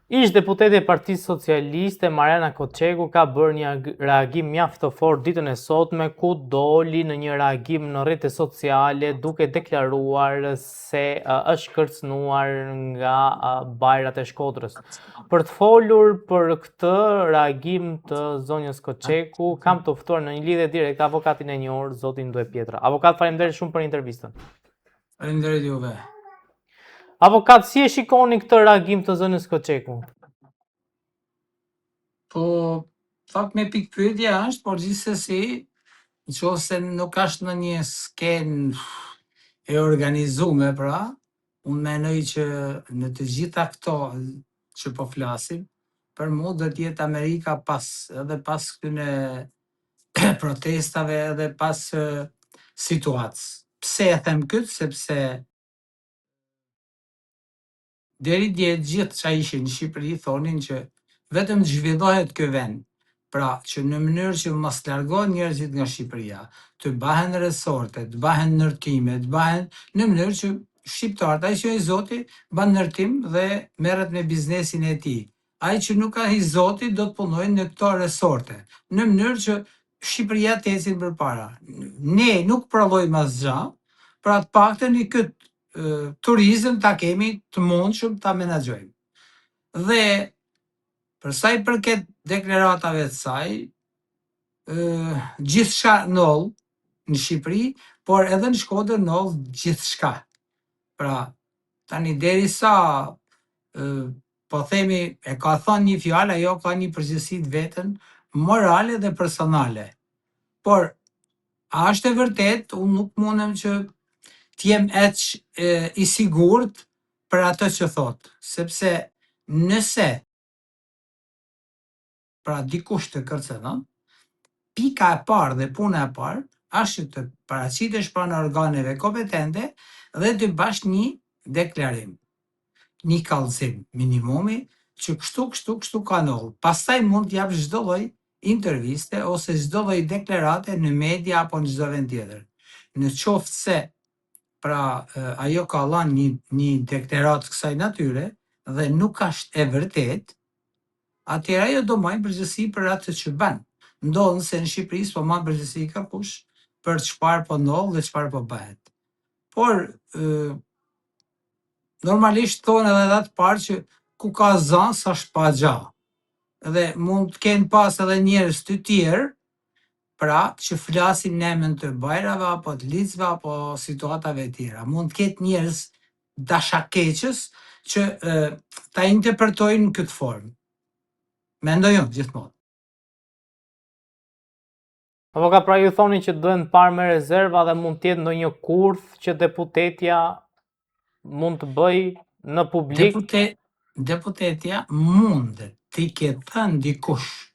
Ish deputeti e Partisë Socialiste Mariana Koçeku ka bërë një reagim mjaft të fortë ditën e sotme, ku doli në një reagim në rrjetet sociale duke deklaruar se është kërcënuar nga bajrat e Shkodrës. Për të folur për këtë reagim të zonjës Koçeku, kam të ftuar në një lidhje direkt avokatin e njohur, zotin Due Pietra. Avokat, faleminderit shumë për intervistën. Faleminderit juve. Avokat, si e shikoni këtë reagim të zonjës Koçeku? Po, fakt me pikpyetje është, por gjithsesi, nëse nuk është në një skenë e organizuar, pra, unë mendoj që në të gjitha këto që po flasim, për mua do të jetë Amerika pas këtyne protestave edhe pas situatës. Pse e them këtë? Sepse deri dje gjithë që ishin në Shqipëri thonin që vetëm zhvillohet ky vend. Pra, që në mënyrë që mos largohen njerëzit nga Shqipëria, të bahen resorte, të bahen ndërtime, të bahen në mënyrë që shqiptarët, ai që i Zoti ban ndërtim dhe merret me biznesin e tij. Ai që nuk ka i Zoti do të punojë në këto resorte, në mënyrë që Shqipëria të ecin përpara. Ne nuk provojmë asgjë, pra të paktën i këtë turizëm ta kemi të mundshëm ta menaxhojmë. Dhe për sa i përket deklaratave të saj, gjithçka noll në Shqipëri, por edhe në Shkodër noll gjithçka. Pra, tani derisa po themi e ka thënë një fjalë, ajo ka një përgjegjësi të vetën morale dhe personale. Por a është e vërtet, unë nuk mundem që t'jem i sigurt për atë që thot, sepse nëse pra dikush të kërcënon, pika e parë dhe puna e parë është të paraqitesh pranë organeve kompetente dhe të bash një deklarim, një kallëzim minimumi që kështu ka ndodhur. Pastaj mund të japësh çdo lloj interviste ose çdo lloj deklarate në media apo në çdo vend tjetër. Në qoftë se pra ajo ka dhënë një deklarat kësaj natyre dhe nuk është e vërtet, atëherë ajo do marrë përgjegjësi për atë që bën. Ndodh se në Shqipëri s'po marr përgjegjësi kërkush për çfarë po ndodh dhe çfarë po bëhet. Por normalisht thonë edhe ata të parë që ku ka zën s'është pa gjë. Dhe mund të kenë pas edhe njerëz të tjerë, pra që flasin në emër të bajrave apo të licve apo situatave tjera. Mund të ketë njerëz dashakeqës që ta interpretojnë në këtë formë. Mendoj unë gjithmonë. Avokat, pra ju thoni që duhen parë me rezerva dhe mund të jetë ndonjë kurth që deputetja mund të bëj në publik? Deputetja mund t'i ketë thënë dikush,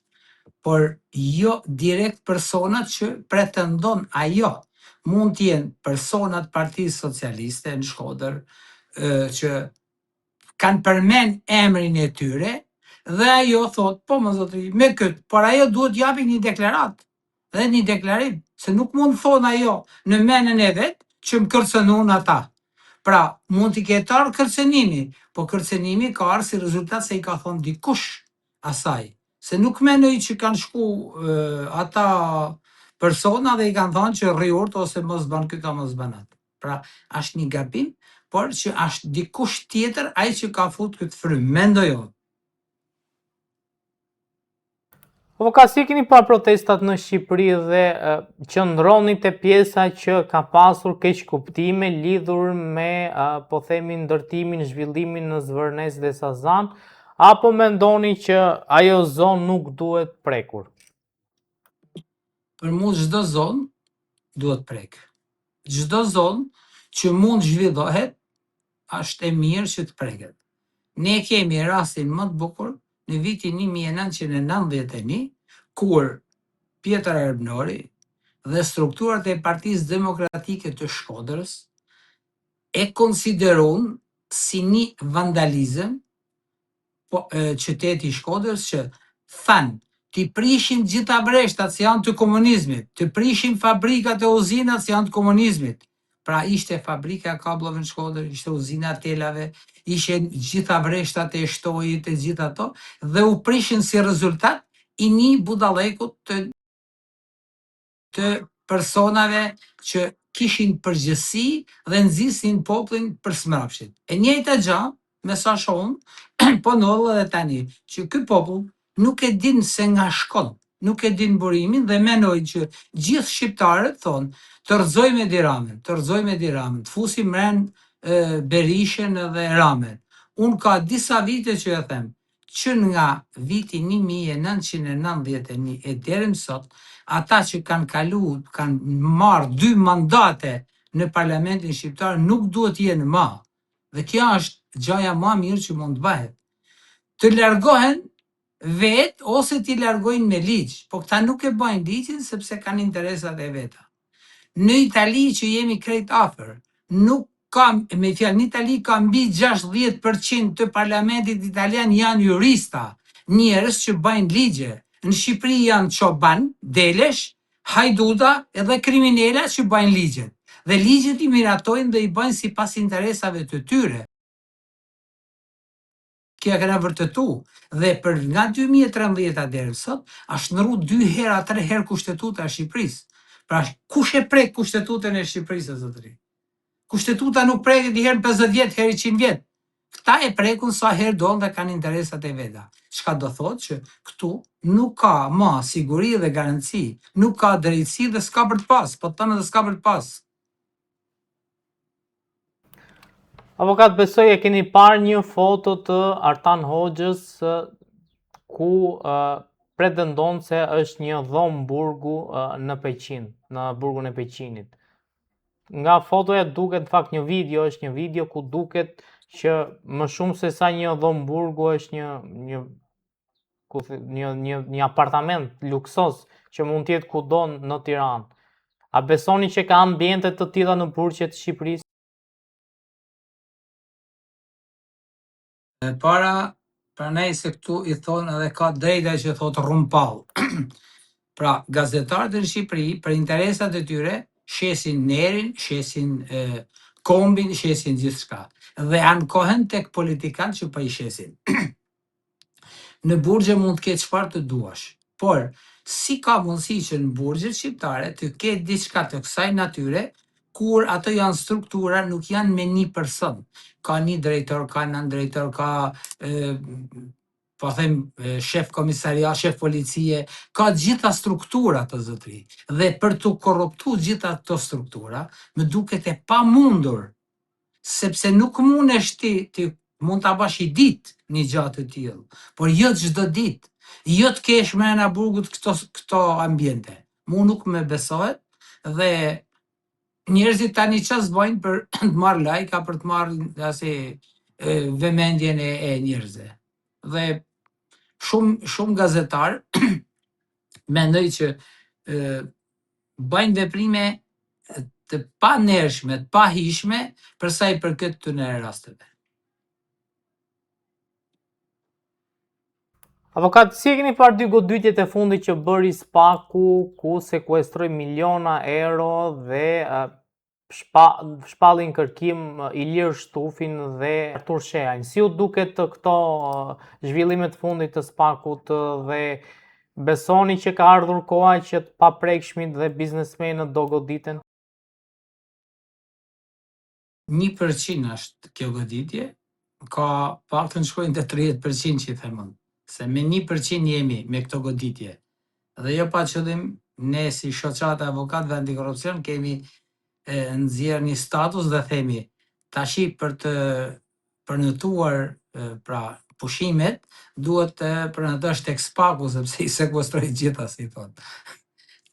por jo direkt personat që pretendon ajo. Mund t'jenë personat Partisë Socialiste në Shkodër që kanë përmend emrin e tyre dhe ajo thot, po më zotëri, me këtë, por ajo duhet japi një deklarat dhe një deklarim, se nuk mund thonë ajo në menën e vet që më kërcënuan ata. Pra, mund t'i ketë ardhur kërcënimi, po kërcënimi ka ardhur si rezultat se i ka thonë dikush asaj. Se nuk mendoj që kanë shku ata persona dhe i kanë thonë që rri urt ose mos bën këtë mos bën atë. Pra, është një gabim, por që është dikush tjetër ai që ka futur këtë frymë, mendoj unë. Ka si keni parë protestat në Shqipëri dhe qëndroni te pjesa që ka pasur keq kuptime lidhur me po themi ndërtimin, zhvillimin në Zvërnes dhe Sazan, apo mendoni që ajo zonë nuk duhet prekur? Për mua çdo zonë duhet prek. Çdo zonë që mund zhvillohet është e mirë që të preket. Ne kemi rastin më të bukur në vitin 1991, kur Pjetër Erbnori dhe strukturat e Partisë Demokratike të Shkodrës e konsideruan si një vandalizëm qyteti i Shkodrës, që thanë t'i prishim gjitha breshtat që janë të komunizmit, të prishim fabrikat e uzinat që janë të komunizmit, Pra ishte fabrika e kabllove në Shkodër, ishte uzina e telave, ishin gjitha vreshtat e shtojit e gjitha ato, dhe u prishin si rezultat i një budallekut të personave që kishin përgjësi dhe nxisin popullin për smrapshin. E njëjta gjë, me sa shohun, po ndodh edhe tani, që ky popull nuk e din se nga shkon, nuk e din burimin dhe menojnë që gjithë shqiptarët thonë të rrëzojmë Edi Ramën, të rrëzojmë Edi Ramën, të fusim ren Berishën dhe Ramën. Unë ka disa vite që e them, që nga viti 1991 e deri më sot, ata që kanë kalu, kanë marrë 2 mandate në parlamentin shqiptar nuk duhet jenë më. Dhe kjo është gjaja më mirë që mund të bëhet. Të largohen vetë ose t'i largojnë me ligj, po këta nuk e bëjnë ligjin sepse kanë interesat e veta. Në Itali që jemi krejt afër, nuk kam, me fjalë, në Itali ka mbi 60% të parlamentit italian janë jurista, njerëz që bëjnë ligje. Në Shqipëri janë çoban, delesh, hajduta edhe kriminela që bëjnë ligjet. Dhe ligjet i miratojnë dhe i bëjnë sipas interesave të tyre. Kjo kena vërtetu dhe për nga 2013 deri sot është ndrru 2 herë, 3 herë kushtetuta e Shqipërisë. Pra kush e prek kushtetutën e Shqipërisë, zotëri? Kushtetuta nuk preket një herë 50 vjet, herë 100 vjet. Këta e prekun sa herë donë dhe kanë interesat e veta. Çka do thotë që këtu nuk ka më siguri dhe garanci, nuk ka drejtësi dhe s'ka për të pas, po të thënë dhe s'ka për të pas. Avokat, besoj e keni parë një foto të Artan Hoxhës ku pretendon se është një dhomë burgu në Peqin, në burgun e Peqinit. Nga fotoja duket, në fakt një video, është një video ku duket që më shumë se sa një dhomë burgu është një apartament luksos që mund të jetë kudo në Tiranë. A besoni që ka ambiente të tilla në burgjet e Shqipërisë? Para, pranaj se këtu i thonë edhe ka drejta që thotë rrumpall. Pra, gazetarët në Shqipëri, për interesat e tyre, shesin nerin, shesin kombin, shesin gjithçka. Dhe ankohen tek politikanë që po i shesin. Në burgje mund të ketë çfarë të duash, por si ka mundësi që në burgjet shqiptare të ketë diçka të kësaj natyre, kur ato janë struktura, nuk janë me një person. Ka një drejtor, ka nën drejtor, ka po them shef komisariat, shef policie, ka gjitha struktura të zotëri. Dhe për të korruptuar gjitha këto struktura, më duket e pamundur, sepse nuk mundesh ti mund ta bash i ditë një gjatë të tillë, por jo çdo ditë. Jo të kesh mrena burgut këto ambiente. Mu nuk më besohet dhe njerëzit tani çfarë bëjnë për të marrë lajka, për të marrë vëmendjen e njerëzve. Dhe shumë gazetar mendoj që bëjnë veprime të panershme, të pahishme për sa i përket këtyre rasteve. Avokat, si e keni parë 2 goditjet e fundit që bëri Spaku, ku sekuestroi miliona euro dhe shpallin kërkim Ilir Shtufin dhe Artur Sheajin. Si u duket këto zhvillimet fundit të Spakut dhe besoni që ka ardhur koha që të paprekshmit dhe biznesmenët do goditen? 1% është kjo goditje, ka paktën shkojnë te 30% që i them unë, se me 1% jemi me këto goditje. Dhe jo pa qëllim, ne si shoqata avokatëve antikorrupsion kemi nxjerrë një status dhe themi tashi për të përndëtuar pra pushimet, duhet të përndëtosh tek Spaku sepse i sekuestroi gjitha, si thotë.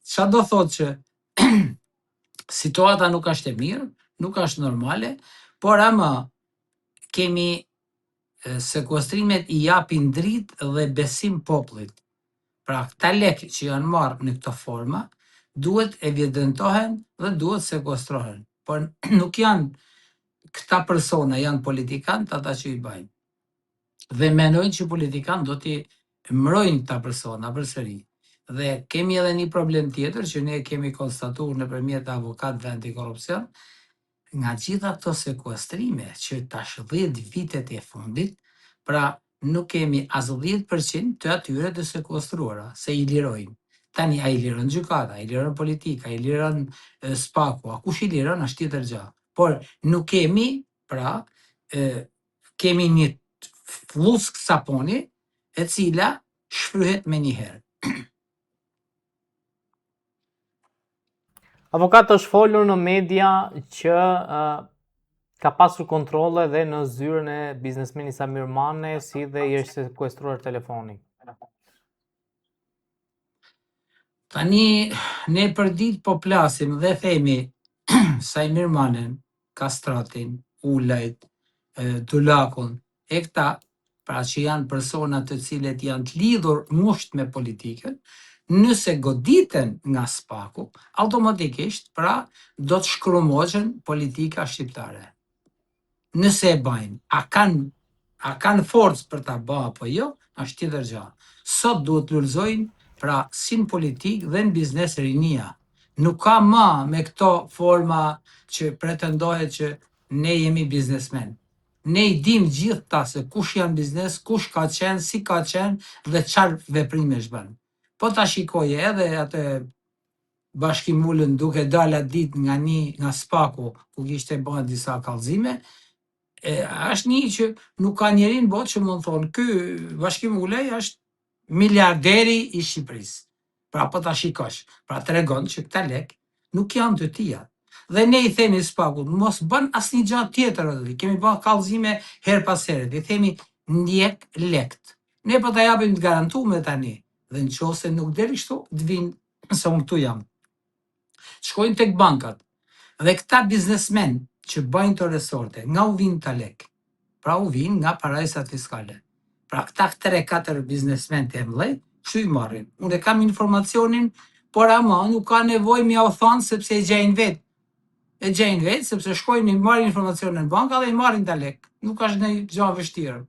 Çfarë do thotë që situata nuk është e mirë, nuk është normale, por ama kemi sekuestrimet i japin dritë dhe besim popullit. Pra këta lekë që janë marrë në këto forma, duhet evidentohen dhe duhet sekuestrohen. Por nuk janë këta persona, janë politikanë ata që i bëjnë. Dhe mendojnë që politikanë do t'i mbrojnë këta persona përsëri. Dhe kemi edhe një problem tjetër që ne kemi konstatuar nëpërmjet avokatëve antikorrupsion, nga gjitha këto sekuestrime që tash 10 vitet e fundit, pra nuk kemi as 10% të atyre të sekuestruara, se i lirojnë. Tani a i liron gjykata, a i liron politika, a i liron spaku, a kush i liron është tjetër gjë. Por nuk kemi, pra, kemi një flusk saponi e cila shfryhet me njëherë. Avokat është folur në media që ka pasur kontrole dhe në zyrën e biznesmenit Samir Mane, si dhe i është sekuestruar telefoni. Tani, ne për ditë po plasim dhe themi Samir Manen, Kastratin, Ulajt, Dulakun, e këta, pra që janë persona të cilët janë të lidhur musht me politikën, nëse goditen nga spaku, automatikisht, pra, do të shkrumohen politika shqiptare. Nëse e bajnë, a kanë forcë për ta bë apo jo, është tjetër gjë. Sot duhet lulëzojnë, pra, si në politikë dhe në biznes rinia. Nuk ka më me këto forma që pretendohet që ne jemi biznesmen. Ne i dim gjithta se kush janë biznes, kush ka qenë, si ka qenë dhe çfarë veprime bën. Po ta shikoje edhe atë bashkimullën duke dalë atë ditë nga spaku ku kishte bën disa kallëzime, është një që nuk ka njeri në botë që mund thonë ky bashkimullej është miliarderi i Shqipërisë. Pra po ta shikosh, pra tregon që këta lek nuk janë të tia. Dhe ne i themi spakut, mos bën asnjë gjë tjetër aty. Kemi bën kallëzime her pas here. I themi ndjek lekt. Ne po ta japim të garantuar tani. Dhe nëse nuk del kështu, të vinë se unë këtu jam. Shkojnë tek bankat. Dhe këta biznesmen që bëjnë të resorte, nga u vinë ta lek? Pra u vinë nga paradisat fiskale. Pra këta 3-4 biznesmen të mëdhenj, çu i marrin. Unë kam informacionin, por ama nuk ka nevojë më u thon sepse e gjejnë vetë. E gjejnë vetë sepse shkojnë i marrin informacionin në banka dhe i marrin ta lek. Nuk është ndonjë gjë e vështirë.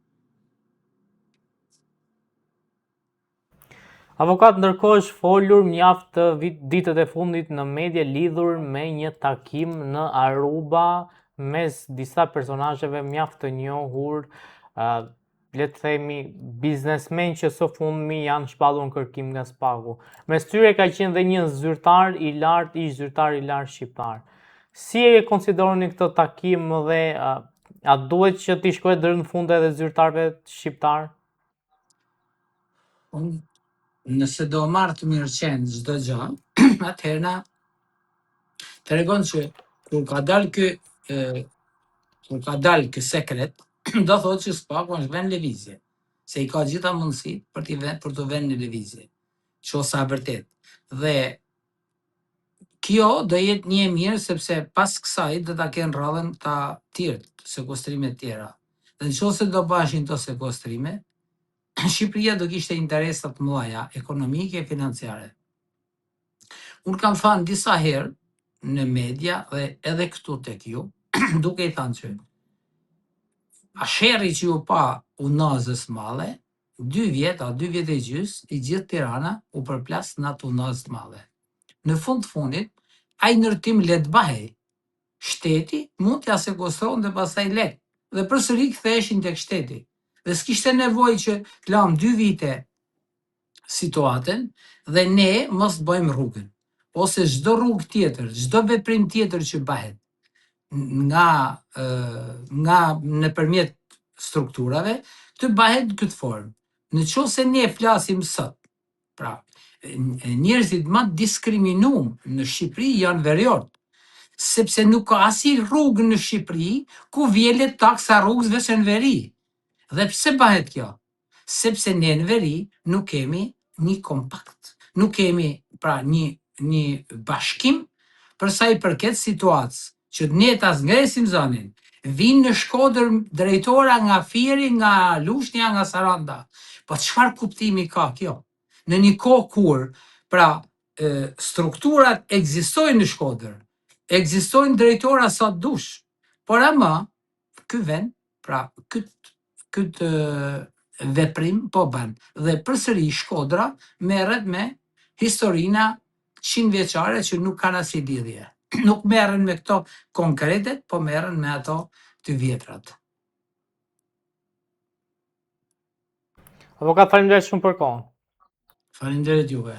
Avokat, ndërkohë është folur mjaft ditët e fundit në media lidhur me një takim në Aruba mes disa personazheve mjaft të njohur, le të themi biznesmen që së fundmi janë shpallur në kërkim nga spaku. Mes tyre ka qenë dhe një zyrtar i lartë, ish zyrtar i lartë shqiptar. Si e konsideroni këtë takim dhe a duhet që t'i shkohet deri në fund edhe zyrtarëve shqiptar? Nëse do marrë të mirëqenë çdo gjë, atëherë na tregon që kur ka dalë ky sekret, do thotë që spaku është vend lëvizje, se i ka gjitha mundësitë për të vënë në lëvizje. Që sa vërtet. Dhe kjo do jetë një e mirë sepse pas kësaj do ta kenë rradhën ta tjerë, sekuestrime të tjera. Dhe nëse do bashin këto sekuestrime, Shqipëria do kishte interesa të mëdha ekonomike e financiare. Unë kam thënë disa herë në media dhe edhe këtu tek ju, duke i thënë që asherri që ju pa unazës madhe, 2 vjet e gjys, i gjithë Tirana u përplas në atë unazë të madhe. Në fund të fundit, ai ndërtim le të bahej. Shteti mund t'ja sekuestron dhe pastaj lek. Dhe përsëri ktheheshin tek shteti. Dhe s'kishte nevojë që të lam 2 vite situatën dhe ne mos bëjmë rrugën. Ose çdo rrugë tjetër, çdo veprim tjetër që bëhet nga nëpërmjet strukturave, të bëhet në këtë formë. Nëse ne flasim sot, pra njerëzit më diskriminuar në Shqipëri janë veriut, sepse nuk ka asnjë rrugë në Shqipëri ku vjelet taksa rrugës veç në veri. Dhe pse bëhet kjo? Sepse ne në veri nuk kemi një kompakt, nuk kemi pra një bashkim për sa i përket situatës, që ne ta zngresim zonin, vinë në Shkodër drejtora nga Fieri, nga Lushnja, nga Saranda. Po çfarë kuptimi ka kjo? Në një kohë kur, pra, strukturat ekzistojnë në Shkodër, ekzistojnë drejtora sa dush, por ama ky vend, pra, këtë veprim po bën. Dhe përsëri Shkodra merret me historina 100 vjeçare që nuk kanë asnjë lidhje. nuk merren me këto konkretet, po merren me ato të vjetrat. Avokat, faleminderit shumë për kohën. Faleminderit juve.